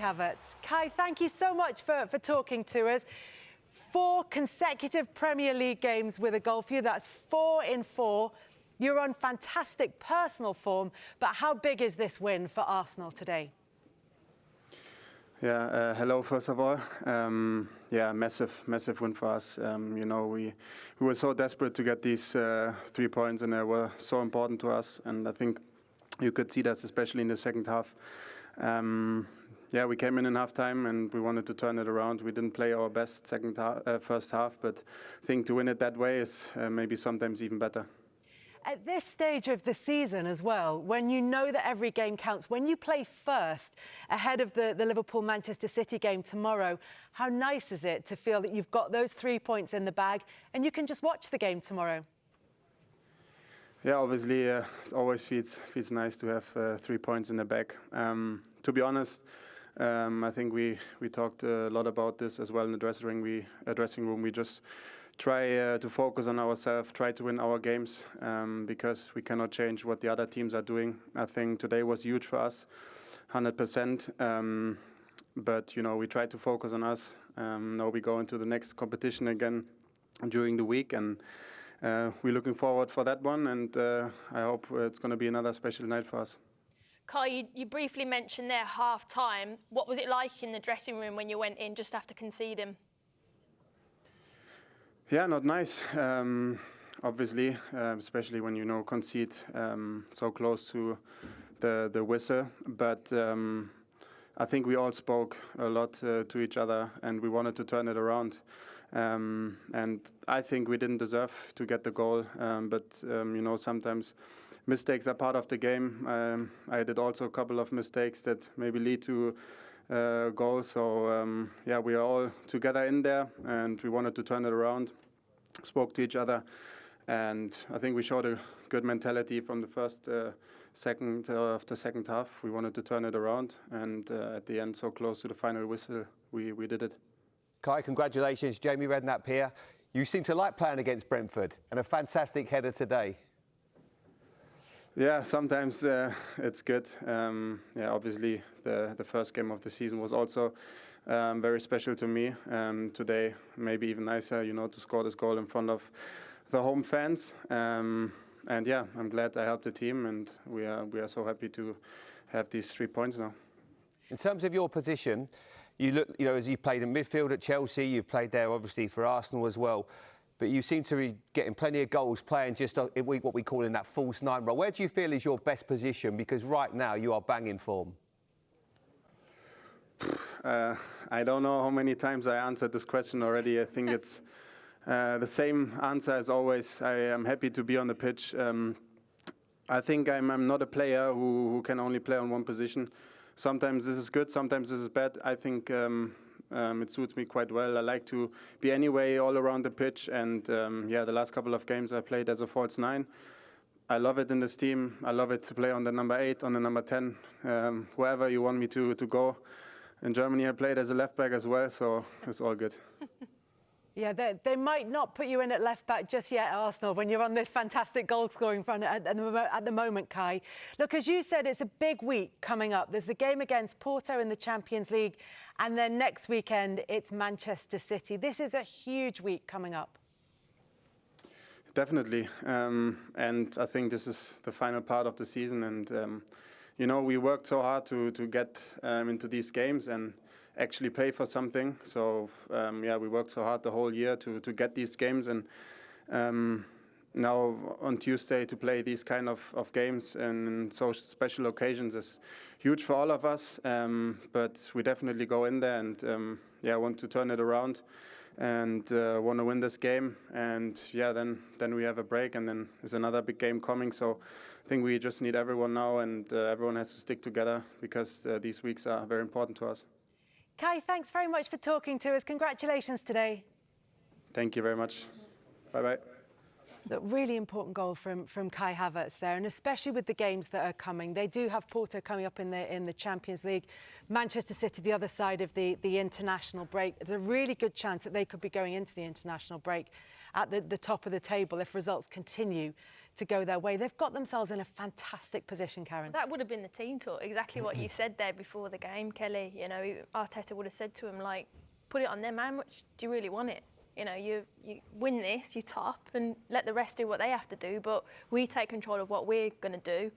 Havertz. Kai, thank you so much for talking to us. 4 consecutive Premier League games with a goal for you. That's 4 in 4. You're on fantastic personal form, but how big is this win for Arsenal today? Yeah, hello, first of all. Yeah, massive win for us. You know, we were so desperate to get these 3 points, and they were so important to us. And I think you could see that, especially in the second half. Yeah, we came in halftime, and we wanted to turn it around. We didn't play our best first half, but I think to win it that way is maybe sometimes even better. At this stage of the season as well, when you know that every game counts, when you play first ahead of the Liverpool-Manchester City game tomorrow, how nice is it to feel that you've got those 3 points in the bag and you can just watch the game tomorrow? Yeah, obviously, it always feels nice to have 3 points in the bag. To be honest, I think we talked a lot about this as well in the dressing room. We just try to focus on ourselves, try to win our games, because we cannot change what the other teams are doing. I think today was huge for us, 100%. But, you know, we try to focus on us. Now we go into the next competition again during the week, and we're looking forward for that one. And I hope it's going to be another special night for us. Kai, you briefly mentioned there half-time. What was it like in the dressing room when you went in just after conceding? Yeah, not nice. Obviously, especially when you concede so close to the whistle. But I think we all spoke a lot to each other, and we wanted to turn it around. And I think we didn't deserve to get the goal. But you know, sometimes mistakes are part of the game. I did also a couple of mistakes that maybe lead to goal. So yeah, we are all together in there, and we wanted to turn it around. Spoke to each other, and I think we showed a good mentality from the second half. We wanted to turn it around, and at the end, so close to the final whistle, we did it. Kai, congratulations, Jamie Redknapp here. You seem to like playing against Brentford, and a fantastic header today. Yeah, sometimes it's good. Yeah, obviously the first game of the season was also very special to me. Today, maybe even nicer, you know, to score this goal in front of the home fans. And yeah, I'm glad I helped the team, and we are so happy to have these 3 points now. In terms of your position, you look, you know, as you played in midfield at Chelsea, you've played there obviously for Arsenal as well. But you seem to be getting plenty of goals playing just what we call in that false 9 role. Where do you feel is your best position? Because right now you are banging form. I don't know how many times I answered this question already. I think it's the same answer as always. I am happy to be on the pitch. I think I'm not a player who can only play on one position. Sometimes this is good, sometimes this is bad. I think it suits me quite well. I like to be anyway all around the pitch, and yeah, the last couple of games I played as a false 9. I love it in this team. I love it to play on the number 8, on the number 10, wherever you want me to go. In Germany, I played as a left back as well, so it's all good. Yeah, they might not put you in at left-back just yet, Arsenal, when you're on this fantastic goal-scoring front at the moment, Kai. Look, as you said, it's a big week coming up. There's the game against Porto in the Champions League, and then next weekend, it's Manchester City. This is a huge week coming up. Definitely, and I think this is the final part of the season, and you know, we worked so hard to get into these games and actually play for something. So yeah, we worked so hard the whole year to get these games, and now on Tuesday to play these kind of games and so special occasions is huge for all of us. But we definitely go in there and yeah, want to turn it around and want to win this game. And yeah, then we have a break, and then there's another big game coming. So I think we just need everyone now, and everyone has to stick together, because these weeks are very important to us. Kai, thanks very much for talking to us. Congratulations today. Thank you very much. Bye-bye. Look, really important goal from Kai Havertz there, and especially with the games that are coming. They do have Porto coming up in the Champions League, Manchester City the other side of the international break. There's a really good chance that they could be going into the international break at the top of the table if results continue to go their way. They've got themselves in a fantastic position, Karen. That would have been the team talk, exactly what you said there before the game, Kelly. You know, Arteta would have said to him, like, put it on them, how much do you really want it? You know, you win this, you top, and let the rest do what they have to do, but we take control of what we're going to do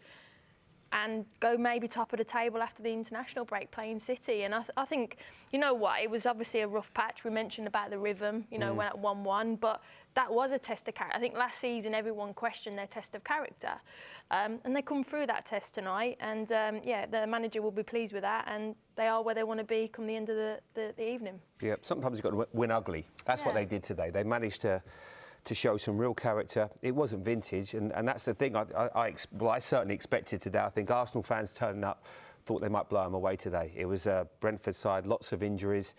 and go maybe top of the table after the international break playing City. And I think, you know what, it was obviously a rough patch. We mentioned about the rhythm, you know, went at 1-1, but that was a test of character. I think last season everyone questioned their test of character. And they come through that test tonight. And, yeah, the manager will be pleased with that. And they are where they want to be come the end of the evening. Yeah, sometimes you've got to win ugly. That's what they did today. They managed to show some real character. It wasn't vintage, and that's the thing I certainly expected today. I think Arsenal fans turning up thought they might blow them away today. It was a Brentford side, lots of injuries.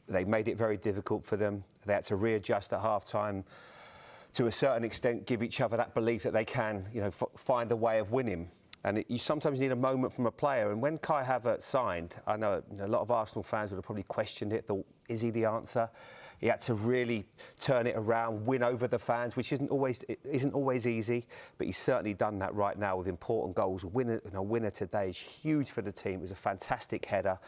They made it very difficult for them. They had to readjust at half-time, to a certain extent, give each other that belief that they can, you know, find a way of winning. And you sometimes need a moment from a player. And when Kai Havertz signed, I know a lot of Arsenal fans would have probably questioned it, thought, is he the answer? He had to really turn it around, win over the fans, which isn't always easy, but he's certainly done that right now with important goals. A winner today is huge for the team. It was a fantastic header.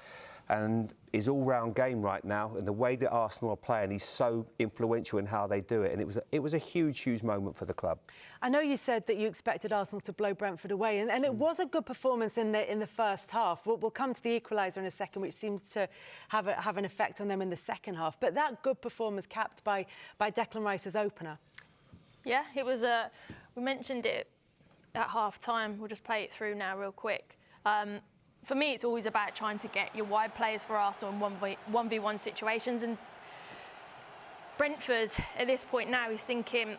And his all-round game right now, and the way that Arsenal are playing, he's so influential in how they do it. And it was a huge, huge moment for the club. I know you said that you expected Arsenal to blow Brentford away, and it was a good performance in the first half. We'll come to the equaliser in a second, which seems to have an effect on them in the second half. But that good performance capped by Declan Rice's opener. Yeah, it was we mentioned it at half-time. We'll just play it through now real quick. For me, it's always about trying to get your wide players for Arsenal in 1v1 situations. And Brentford, at this point now, is thinking,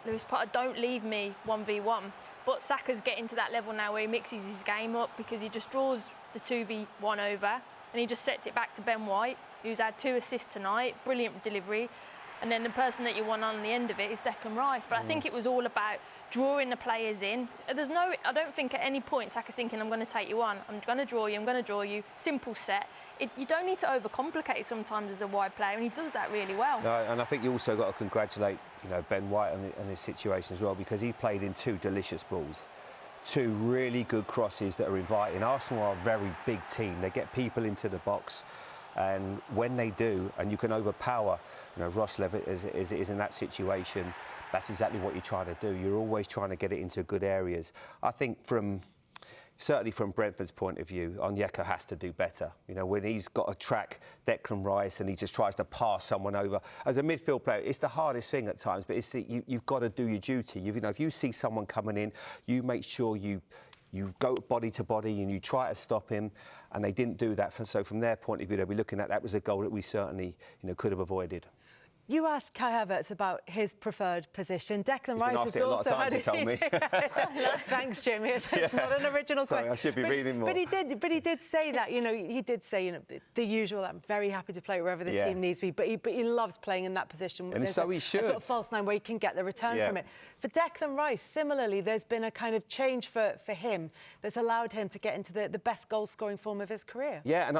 Lewis Potter, don't leave me 1v1. But Saka's getting to that level now where he mixes his game up because he just draws the 2v1 over and he just sets it back to Ben White, who's had 2 assists tonight, brilliant delivery. And then the person that you want on the end of it is Declan Rice. But I think it was all about drawing the players in. I don't think at any point Saka's thinking, I'm going to take you on. I'm going to draw you. Simple set. You don't need to overcomplicate it sometimes as a wide player, and he does that really well. No, and I think you also got to congratulate, you know, Ben White on his situation as well, because he played in 2 delicious balls. 2 really good crosses that are inviting. Arsenal are a very big team. They get people into the box. And when they do, and you can overpower, you know, Ross Levitt is in that situation, that's exactly what you're trying to do. You're always trying to get it into good areas. I think certainly from Brentford's point of view, Onyeka has to do better. You know, when he's got to track Declan Rice and he just tries to pass someone over. As a midfield player, it's the hardest thing at times, but you've got to do your duty. You know, if you see someone coming in, you make sure you go body to body and you try to stop him, and they didn't do that. So from their point of view, they'll be looking at that was a goal that we certainly, you know, could have avoided. You asked Kai Havertz about his preferred position. Declan Rice has also had it. Told me. Thanks, Jimmy. It's not an original Sorry, question. I should be reading more. But he did say that. You know, he did say, you know, the usual. I'm very happy to play wherever the team needs me. But he loves playing in that position. And so he should. A sort of false nine where he can get the return from it. For Declan Rice, similarly, there's been a kind of change for him that's allowed him to get into the best goal-scoring form of his career. Yeah, and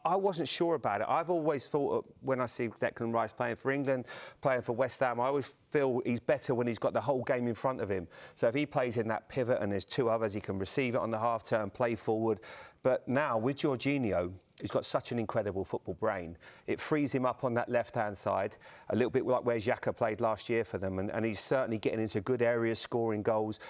I wasn't sure about it. I've always thought when I see Declan Rice playing for England, playing for West Ham, I always feel he's better when he's got the whole game in front of him. So if he plays in that pivot and there's 2 others, he can receive it on the half-turn, play forward. But now with Jorginho, who's got such an incredible football brain, it frees him up on that left-hand side, a little bit like where Xhaka played last year for them. And he's certainly getting into good areas, scoring goals.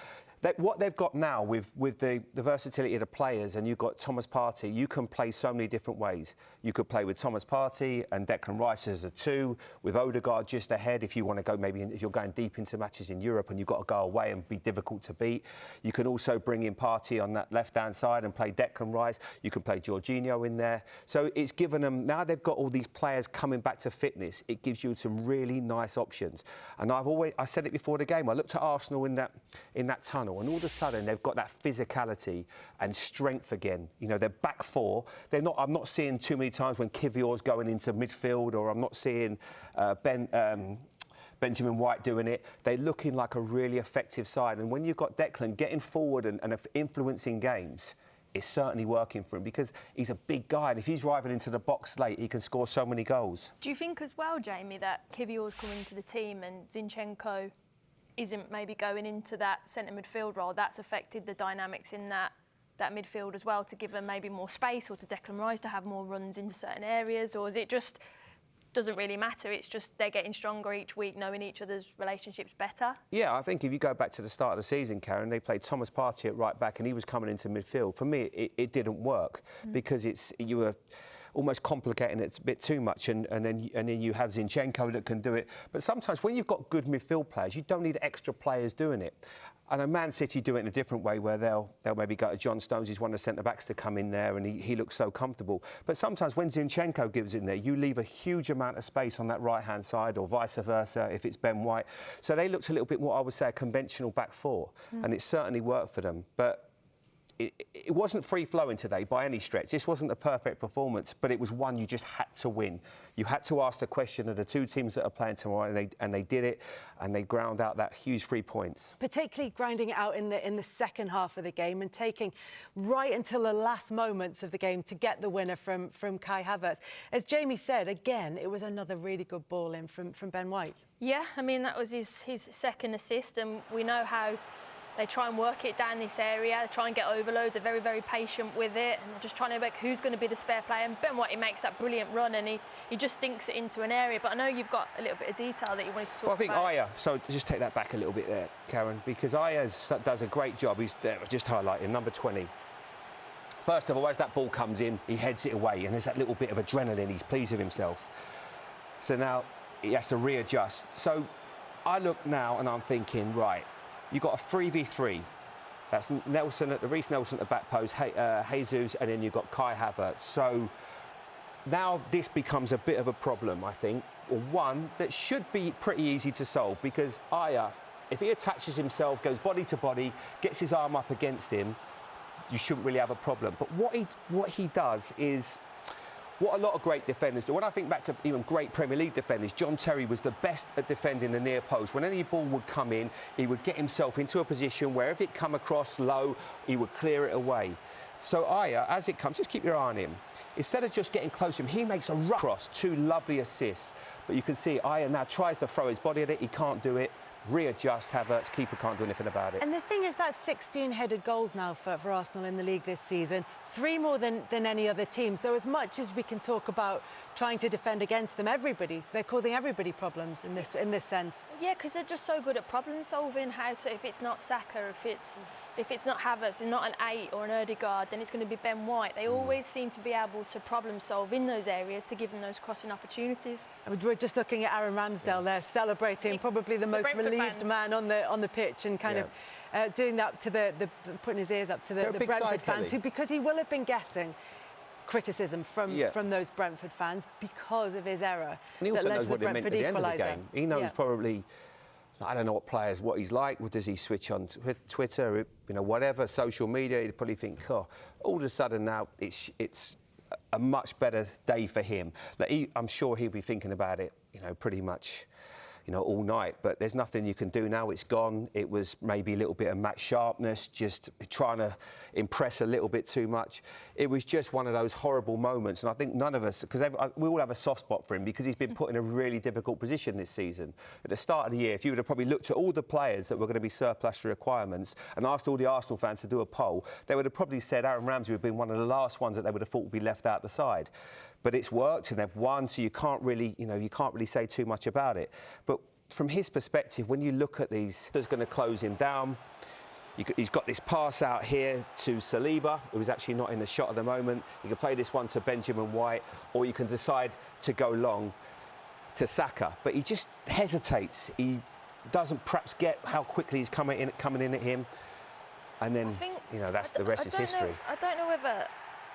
What they've got now with the versatility of the players, and you've got Thomas Partey, you can play so many different ways. You could play with Thomas Partey and Declan Rice as a 2, with Odegaard just ahead if you want to go, maybe if you're going deep into matches in Europe and you've got to go away and be difficult to beat. You can also bring in Partey on that left-hand side and play Declan Rice. You can play Jorginho in there. So it's given them, now they've got all these players coming back to fitness, it gives you some really nice options. And I said it before the game, I looked at Arsenal in that tunnel, and all of a sudden they've got that physicality and strength again. You know, they're back 4. I'm not seeing too many times when Kivior's going into midfield, or I'm not seeing Benjamin White doing it. They're looking like a really effective side. And when you've got Declan getting forward and influencing games, it's certainly working for him because he's a big guy, and if he's driving into the box late, he can score so many goals. Do you think as well, Jamie, that Kivior's coming to the team and Zinchenko isn't maybe going into that centre midfield role, that's affected the dynamics in that midfield as well, to give them maybe more space, or to Declan Rice to have more runs into certain areas? Or is it just doesn't really matter, it's just they're getting stronger each week, knowing each other's relationships better? Yeah, I think if you go back to the start of the season, Karen, they played Thomas Partey at right back and he was coming into midfield. For me, it didn't work because you were almost complicating it a bit too much, and then you have Zinchenko that can do it. But sometimes when you've got good midfield players, you don't need extra players doing it. I know Man City do it in a different way, where they'll maybe go to John Stones, he's one of the centre-backs, to come in there, and he looks so comfortable. But sometimes when Zinchenko gives in there, you leave a huge amount of space on that right-hand side, or vice versa if it's Ben White. So they looked a little bit more, I would say, a conventional back four, and it certainly worked for them. But it wasn't free-flowing today by any stretch. This wasn't a perfect performance, but it was one you just had to win. You had to ask the question of the two teams that are playing tomorrow, and they did it, and they ground out that huge 3 points. Particularly grinding it out in the second half of the game and taking right until the last moments of the game to get the winner from Kai Havertz. As Jamie said, again, it was another really good ball in from Ben White. Yeah, I mean, that was his second assist, and we know how they try and work it down this area, they try and get overloads, they're very, very patient with it, and they're just trying to work who's going to be the spare player. And Ben White, he makes that brilliant run, and he just dinks it into an area. But I know you've got a little bit of detail that you wanted to talk about. Well, I think Aya, so just take that back a little bit there, Karen, because Aya does a great job. He's there, just highlighting, number 20. First of all, as that ball comes in, he heads it away, and there's that little bit of adrenaline, he's pleased with himself. So now he has to readjust. So I look now and I'm thinking, right, you've got a 3v3. That's Nelson at the Reece Nelson at the back post, Jesus, and then you've got Kai Havertz. So now this becomes a bit of a problem, I think. Or one that should be pretty easy to solve, because Aya, if he attaches himself, goes body to body, gets his arm up against him, you shouldn't really have a problem. But what he does is what a lot of great defenders do. When I think back to even great Premier League defenders, John Terry was the best at defending the near post. When any ball would come in, he would get himself into a position where if it come across low, he would clear it away. So Aya, as it comes, just keep your eye on him. Instead of just getting close to him, he makes a rush cross, 2 lovely assists. But you can see Aya now tries to throw his body at it, he can't do it. Readjust, Havertz, keeper can't do anything about it. And the thing is, that's 16 headed goals now for Arsenal in the league this season, 3 more than any other team. So as much as we can talk about trying to defend against them, they're causing everybody problems in this sense. Yeah, because they're just so good at problem solving. If it's not Saka, if it's not Havertz, and not an 8 or an Ødegaard, then it's going to be Ben White. They always seem to be able to problem solve in those areas to give them those crossing opportunities. And we're just looking at Aaron Ramsdale there, celebrating, probably the most relieved man on the pitch, and kind of doing that to putting his ears up to the Brentford fans, who, because he will have been getting criticism from those Brentford fans because of his error. And he also knows what it meant at the end of the game. He knows probably, I don't know what he's like. What does he switch on Twitter, whatever, social media? He'd probably think, oh, all of a sudden now it's a much better day for him. I'm sure he'll be thinking about it, pretty much, all night. But there's nothing you can do now. It's gone. It was maybe a little bit of match sharpness, just trying to impress a little bit too much. It was just one of those horrible moments. And I think none of us, because we all have a soft spot for him, because he's been put in a really difficult position this season. At the start of the year, if you would have probably looked at all the players that were going to be surplus to requirements and asked all the Arsenal fans to do a poll, they would have probably said Aaron Ramsdale would have been one of the last ones that they would have thought would be left out the side. But it's worked and they've won, so you can't really say too much about it. But from his perspective, when you look at these, there's going to close him down. He's got this pass out here to Saliba, who is actually not in the shot at the moment. You can play this one to Benjamin White, or you can decide to go long to Saka. But he just hesitates. He doesn't perhaps get how quickly he's coming in at him. And then, the rest is history. I don't know whether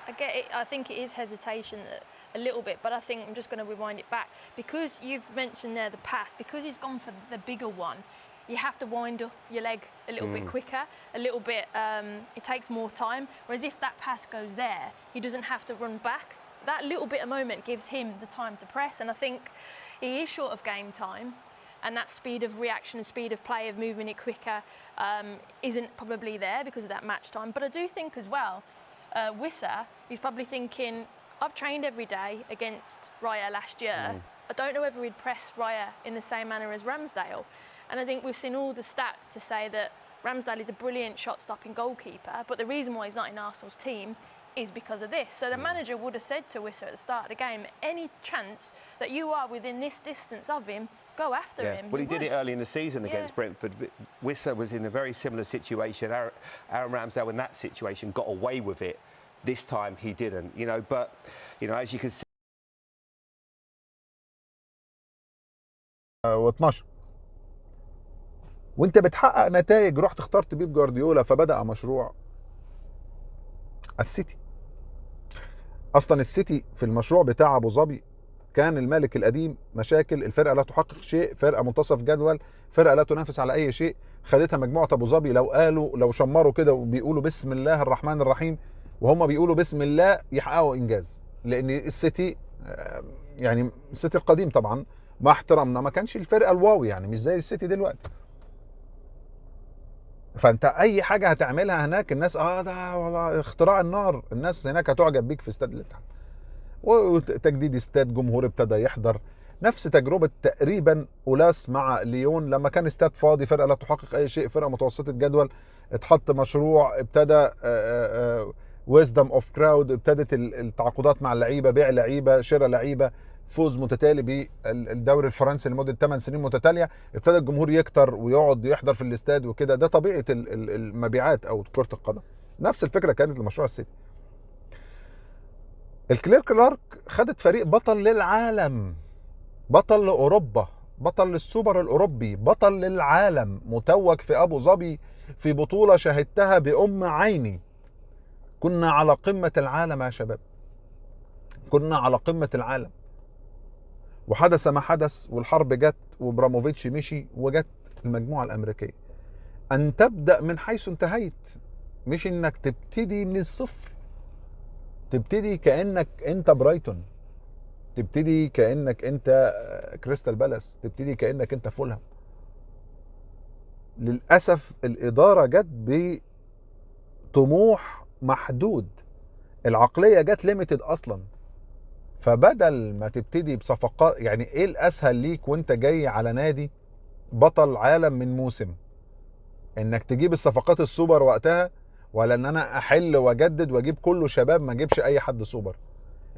I get it. I think it is hesitation a little bit, but I think I'm just going to rewind it back. Because you've mentioned there the pass, because he's gone for the bigger one, you have to wind up your leg a little bit quicker, a little bit, it takes more time. Whereas if that pass goes there, he doesn't have to run back. That little bit of moment gives him the time to press, and I think he is short of game time, and that speed of reaction and speed of play of moving it quicker isn't probably there because of that match time. But I do think as well, Wissa, he's probably thinking, I've trained every day against Raya last year. I don't know whether he'd press Raya in the same manner as Ramsdale. And I think we've seen all the stats to say that Ramsdale is a brilliant shot-stopping goalkeeper, but the reason why he's not in Arsenal's team is because of this. So the manager would have said to Wissa at the start of the game, any chance that you are within this distance of him, go after him. Well, he did it early in the season against Brentford. Wissa was in a very similar situation. Aaron Ramsdale in that situation got away with it. This time he didn't, but, as you can see. و12 وانت بتحقق نتائج، رحت اخترت بيب جوارديولا فبدأ مشروع السيتي. اصلا السيتي في المشروع بتاع ابو ظبي كان المالك القديم مشاكل، الفرقه لا تحقق شيء، فرقه منتصف جدول، فرقه لا تنافس على اي شيء. خدتها مجموعه ابو ظبي، لو شمروا كده وبيقولوا بسم الله الرحمن الرحيم وهم بيقولوا بسم الله يحققوا انجاز. لان السيتي يعني السيتي القديم طبعا مع احترامنا ما كانش الفرقه الواو، يعني مش زي السيتي دلوقتي. فانت اي حاجه هتعملها هناك الناس ده والله اختراع النار، الناس هناك هتعجب بيك في استاد الاتحاد. وتجديد استاد، جمهور ابتدى يحضر. نفس تجربه تقريبا اولاس مع ليون لما كان استاد فاضي، فرقه لا تحقق اي شيء، فرقه متوسطه جدول، اتحط مشروع، ابتدى ويزدم اوف كراود، ابتدت التعاقدات مع اللعيبه، بيع لعيبه، شراء لعيبه، فوز متتالي بالدوري الفرنسي لمده 8 سنين متتاليه، ابتدى الجمهور يكتر ويقعد يحضر في الاستاد وكده. ده طبيعه المبيعات او كره القدم. نفس الفكره كانت لمشروع السيتي. كلارك خدت فريق بطل للعالم، بطل لاوروبا، بطل للسوبر الاوروبي، بطل للعالم، متوج في ابو ظبي في بطوله شهدتها بام عيني. كنا على قمه العالم يا شباب، كنا على قمه العالم. وحدث ما حدث، والحرب جت، وبراموفيتش مشي، وجت المجموعه الامريكيه. ان تبدا من حيث انتهيت، مش انك تبتدي من الصفر، تبتدي كانك انت برايتون، تبتدي كانك انت كريستال بالاس، تبتدي كانك انت فولهام. للاسف الاداره جت بطموح محدود، العقليه جت ليميتد اصلا. فبدل ما تبتدي بصفقات، يعني ايه الاسهل ليك وانت جاي على نادي بطل عالم من موسم؟ انك تجيب الصفقات السوبر وقتها، ولا ان انا احل واجدد واجيب كله شباب ما اجيبش اي حد سوبر؟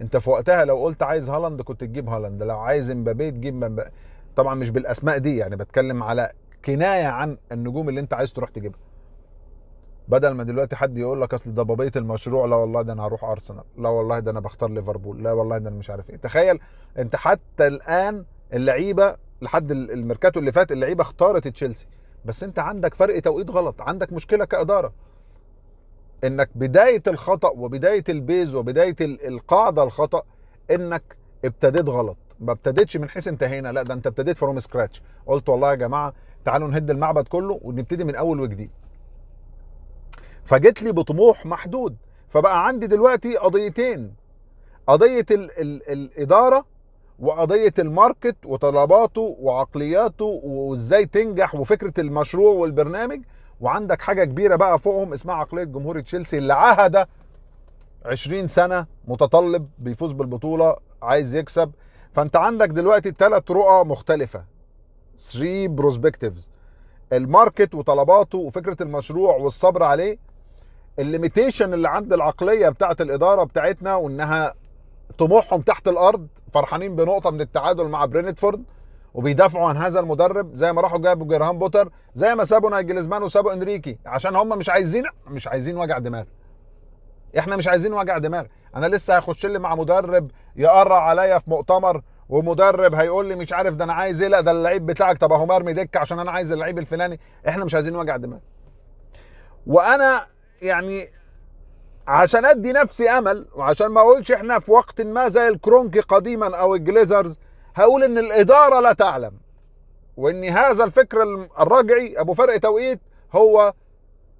انت في وقتها لو قلت عايز هالاند كنت تجيب هالاند، لو عايز امبابي تجيب امبابي. طبعا مش بالاسماء دي، يعني بتكلم على كنايه عن النجوم اللي انت عايز تروح تجيبها. بدل ما دلوقتي حد يقول لك اصل ده بابيه المشروع، لا والله ده انا هروح ارسنال، لا والله ده انا بختار ليفربول، لا والله ده انا مش عارف ايه. تخيل انت حتى الان اللعيبه لحد الميركاتو اللي فات اللعيبه اختارت تشيلسي، بس انت عندك فرق توقيت غلط، عندك مشكله كاداره، انك بدايه الخطا وبدايه البيز وبدايه القاعده الخطا انك ابتديت غلط. ما ابتديتش من حيث انتهينا، لا ده انت ابتديت فروم سكراتش. قلت والله يا جماعه تعالوا نهد المعبد كله ونبتدي من اول وجديد. فجيت لي بطموح محدود. فبقى عندي دلوقتي قضيتين، قضيه الاداره وقضيه الماركت وطلباته وعقلياته وازاي تنجح وفكره المشروع والبرنامج. وعندك حاجه كبيره بقى فوقهم اسمها عقليه جمهور تشيلسي اللي عهد 20 سنه متطلب بيفوز بالبطوله، عايز يكسب. فانت عندك دلوقتي 3 رؤى مختلفه، 3 بروسبكتيفز: الماركت وطلباته وفكره المشروع والصبر عليه، الليميتيشن اللي عند العقليه بتاعه الاداره بتاعتنا وانها طموحهم تحت الارض، فرحانين بنقطه من التعادل مع برينتفورد وبيدافعوا عن هذا المدرب، زي ما راحوا جابوا جيرهام بوتر، زي ما سابوا نايجلزمان وسابوا انريكي، عشان هم مش عايزين وجع دماغ. احنا مش عايزين وجع دماغ. انا لسه هخش لي مع مدرب يقرع عليا في مؤتمر، ومدرب هيقول لي مش عارف ده انا عايز ايه، لا ده اللعيب بتاعك، طب اهو مرمي دكه عشان انا عايز اللعيب الفلاني. احنا مش عايزين وجع دماغ. وانا يعني عشان ادي نفسي امل، وعشان ما اقولش احنا في وقت ما زي الكرونكي قديما او الجليزرز، هقول ان الاداره لا تعلم، وان هذا الفكر الرجعي ابو فرق توقيت هو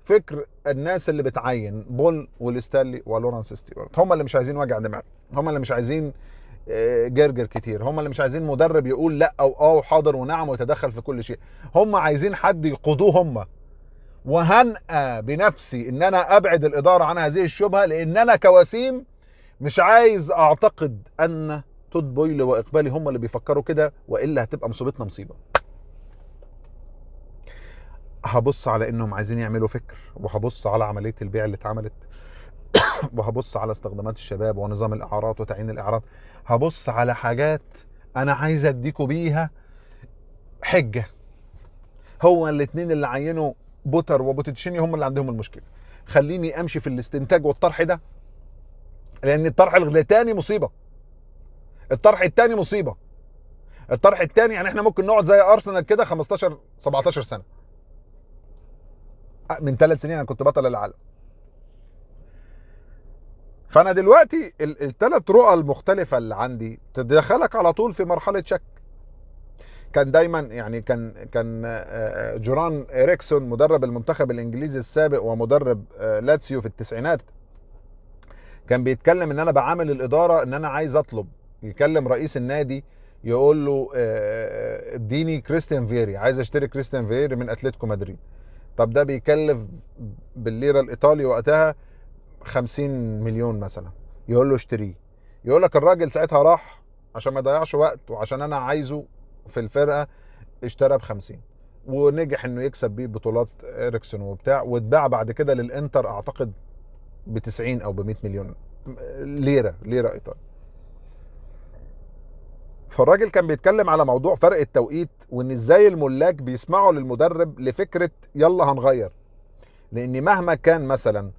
فكر الناس اللي بتعين بول والستانلي ولورانس ستيوارت. هم اللي مش عايزين وجع دماغ، هم اللي مش عايزين جرجر كتير، هم اللي مش عايزين مدرب يقول لا او وحاضر ونعم ويتدخل في كل شيء. هم عايزين حد يقودوه هم. وهنأى بنفسي ان انا ابعد الاداره عن هذه الشبهه، لان انا كوسيم مش عايز اعتقد ان تود بويل واقبالي هم اللي بيفكروا كده، والا هتبقى مصيبتنا مصيبه. هبص على انهم عايزين يعملوا فكر، وهبص على عمليه البيع اللي اتعملت، وهبص على استخدامات الشباب ونظام الاعارات وتعيين الاعارات. هبص على حاجات انا عايز اديكوا بيها حجه. هو الاثنين اللي عينوا بوتر وبوتتشيني هم اللي عندهم المشكله. خليني امشي في الاستنتاج والطرح ده، لان الطرح الثاني مصيبه. الطرح الثاني مصيبه. الطرح الثاني يعني احنا ممكن نقعد زي ارسنال كده 15 17 سنه. من 3 سنين انا كنت بطل العالم. فانا دلوقتي الثلاث رؤى المختلفه اللي عندي تدخلك على طول في مرحله شك. كان دايما يعني كان جوران إريكسون مدرب المنتخب الانجليزي السابق ومدرب لاتسيو في التسعينات، كان بيتكلم ان انا بعامل الاداره ان انا عايز اطلب. يكلم رئيس النادي يقول له اديني كريستيان فيري، عايز اشتري كريستيان فيري من اتلتيكو مدريد. طب ده بيكلف بالليره الايطالي وقتها 50 مليون مثلا. يقول له اشتريه. يقول لك الراجل ساعتها راح عشان ما يضيعش وقت وعشان انا عايزه في الفرقه، اشترى ب50 ونجح انه يكسب بيه بطولات إريكسون وبتاع، واتباع بعد كده للانتر اعتقد ب90 او ب100 مليون ليره ايطالي. فالراجل كان بيتكلم على موضوع فرق التوقيت، وان ازاي الملاك بيسمعوا للمدرب لفكره يلا هنغير. لان مهما كان مثلا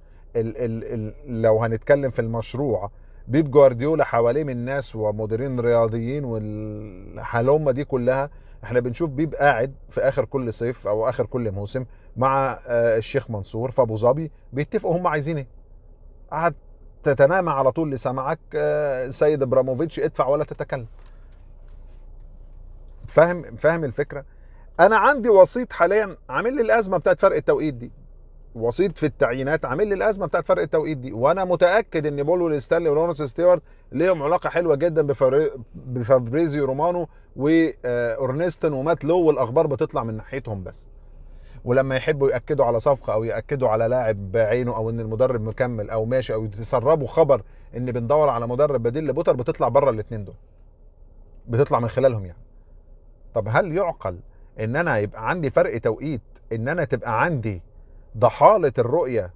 لو هنتكلم في المشروع بيب جوارديولا حواليه من ناس ومديرين رياضيين والحلومه دي كلها، احنا بنشوف بيب قاعد في اخر كل صيف او اخر كل موسم مع الشيخ منصور في ابو ظبي بيتفقوا هم عايزين ايه. قعد تتنامى على طول لسمعك سيد ابراموفيتش ادفع ولا تتكلم. فاهم الفكره. انا عندي وسيط حاليا عامل لي الازمه بتاعت فرق التوقيت دي، وسيط في التعيينات عامل لي الازمه بتاعت فرق التوقيت دي، وانا متاكد ان بول ستانلي ولورنس ستيوارت ليهم علاقه حلوه جدا بفابريزيو رومانو واورنستون ومات لو، والاخبار بتطلع من ناحيتهم بس. ولما يحبوا ياكدوا على صفقه او ياكدوا على لاعب بعينه او ان المدرب مكمل او ماشي او يتسربوا خبر ان بندور على مدرب بديل لبوتر، بتطلع بره الاثنين دول، بتطلع من خلالهم يعني. طب هل يعقل ان انا يبقى عندي فرق توقيت، ان انا تبقى عندي ضحالة الرؤية،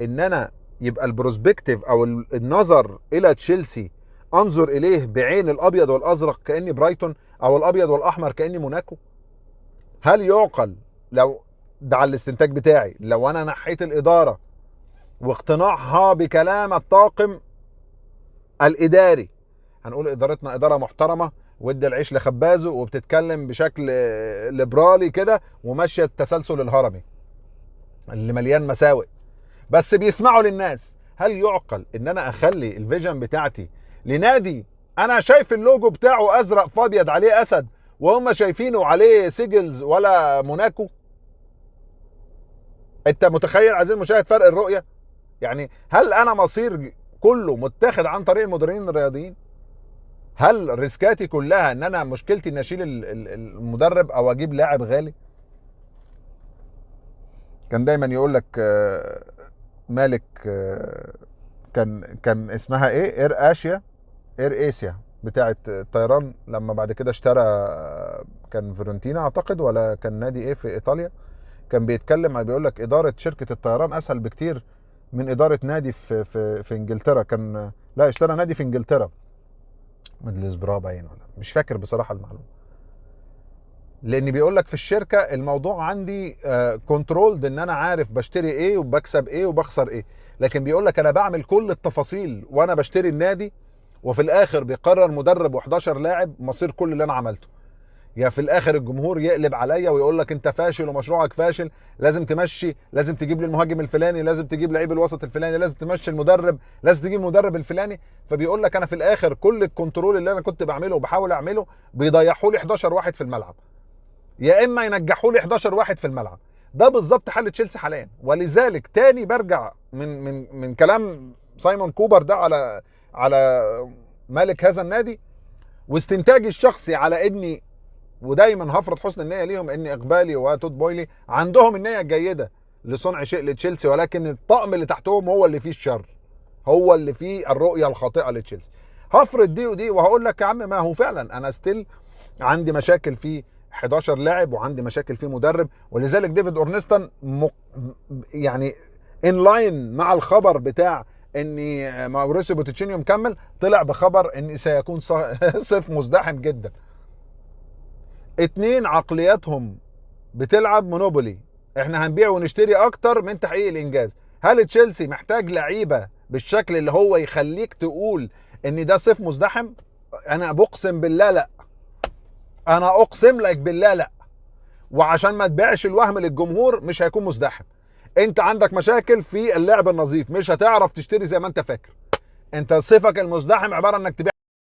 ان انا يبقى البروسبكتيف او النظر الى تشيلسي انظر اليه بعين الابيض والازرق كاني برايتون، او الابيض والاحمر كاني موناكو؟ هل يعقل لو ده على الاستنتاج بتاعي، لو انا نحيت الادارة واقتناعها بكلام الطاقم الاداري، هنقول ادارتنا ادارة محترمة وادي العيش لخبازه وبتتكلم بشكل ليبرالي كده وماشيه التسلسل الهرمي اللي مليان مساوئ، بس بيسمعوا للناس. هل يعقل ان انا اخلي الفيجن بتاعتي لنادي انا شايف اللوجو بتاعه ازرق فابيض عليه اسد وهم شايفينه عليه سيجلز ولا موناكو؟ انت متخيل عايزين مشاهد فرق الرؤيه؟ يعني هل انا مصير كله متاخد عن طريق المديرين الرياضيين؟ هل ريسكاتي كلها ان انا مشكلتي ان اشيل المدرب او اجيب لاعب غالي؟ كان دايما يقول لك مالك كان اسمها ايه، اير اسيا بتاعه الطيران، لما بعد كده اشترى كان فيرونتينا اعتقد ولا كان نادي ايه في ايطاليا، كان بيتكلم بيقول لك اداره شركه الطيران اسهل بكتير من اداره نادي في انجلترا. كان لا اشترى نادي في انجلترا، ميدلسبرا باين ولا مش فاكر بصراحه المعلومه. لان بيقول لك في الشركه الموضوع عندي كنترولد، ان انا عارف بشتري ايه وبكسب ايه وبخسر ايه، لكن بيقول لك انا بعمل كل التفاصيل وانا بشتري النادي، وفي الاخر بيقرر مدرب و11 لاعب مصير كل اللي انا عملته. يا في الاخر الجمهور يقلب عليا ويقول لك انت فاشل ومشروعك فاشل، لازم تمشي، لازم تجيب لي المهاجم الفلاني، لازم تجيب لعيب الوسط الفلاني، لازم تمشي المدرب، لازم تجيب المدرب الفلاني. فبيقول لك انا في الاخر كل الكنترول اللي انا كنت بعمله وبحاول اعمله بيضيعوا لي 11 واحد في الملعب، يا اما ينجحوا لي 11 واحد في الملعب. ده بالظبط حل تشيلسي حاليا. ولذلك تاني برجع من كلام سايمون كوبر ده على مالك هذا النادي، واستنتاجي الشخصي على اني، ودايما هفرض حسن النيه ليهم، ان اقبالي وتود بويلي عندهم النيه الجيده لصنع شيء لتشيلسي، ولكن الطقم اللي تحتهم هو اللي فيه الشر، هو اللي فيه الرؤيه الخاطئه لتشيلسي. هفرض دي ودي وهقول لك يا عم ما هو فعلا انا ستيل عندي مشاكل في 11 لاعب وعندي مشاكل فيه مدرب. ولذلك ديفيد اورنستون يعني ان لاين مع الخبر بتاع ان ماوريسيو بوتشينيو مكمل، طلع بخبر ان سيكون صيف مزدحم جدا. 2 عقلياتهم بتلعب مونوبولي، احنا هنبيع ونشتري اكتر من تحقيق الانجاز. هل تشيلسي محتاج لعيبه بالشكل اللي هو يخليك تقول ان ده صيف مزدحم؟ انا بقسم بالله لا، انا اقسم لك بالله لا. وعشان ما تبيعش الوهم للجمهور، مش هيكون مزدحم. انت عندك مشاكل في اللعب النظيف، مش هتعرف تشتري زي ما انت فاكر. انت صيفك المزدحم عباره انك تبيع